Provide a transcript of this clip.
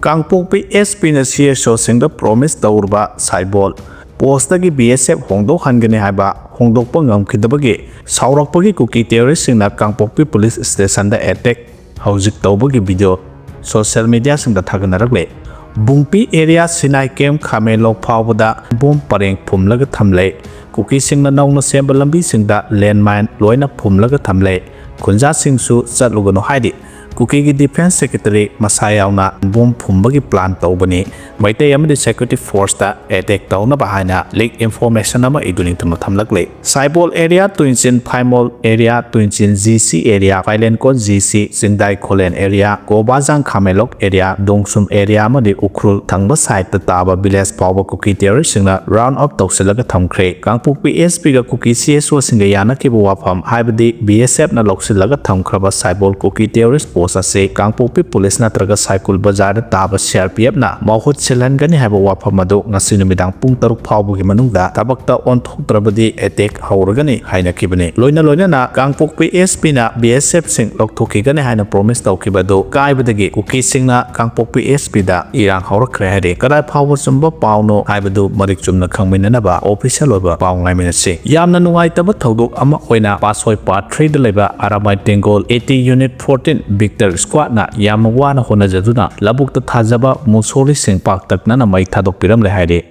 Kangpokpi SP na CSO singda promise tawurba saibol postagi BSF hongdok hangane haiba hongdokpa ngamkhidabagi saurakpagi Kuki terrorist singna Kangpokpi police station da attack hojik tawbagi video social media singda thaganaragle Bungpi area Sinai Camp Khamelok phawbada bom pareng phumlaga thamle Kuki singna nauna semba lambi singda landmine loina phumlaga thamle khunja singsu chatlugano haidi Kuki ki Defense Secretary Masayauna bom phumba plan tawbani maitai amadi security force ta attack tawna bahana leak information ama iduning thamlagle Saibol area Tuinchin Phaimol area Tuinchin GC area Phailenkon GC Singdai Kholen area Gobajang Khamelok area Dongsum area amadi Ukhrul thangba side ta taba village phawba Kuki terrorist singna round up tawsilaga thamkhre Kangpokpi SP ga Kuki CSO singa yana ki wafam haibadi BSF na loksilaga thamkhraba Saibol Kuki terrorist ase Kangpokpi police natraga cycle bazar da taba CRPF na mahut silhangani haiba wafam adu ngasi numidang pung 6 phawbugi manungda tabakta onthoktrabadi attack hauragani haina kibani loina na Kangpokpi SP na BSF sing lokthokigani haina promise tawkibadu kaibadagi Kuki singna Kangpokpi SP da Erang haurakhre hade kadai phawba chumba pawno haibadu marik chumna khangminanaba official oba paw ngaiminase yamna nungaitaba thodok ama oina pasoi part 3 da leba Aramai Tengol 80 unit 14 Victor Squad na yamwana honajaduna labukta thajaba musori sing pak takna na mai thadok piram le haide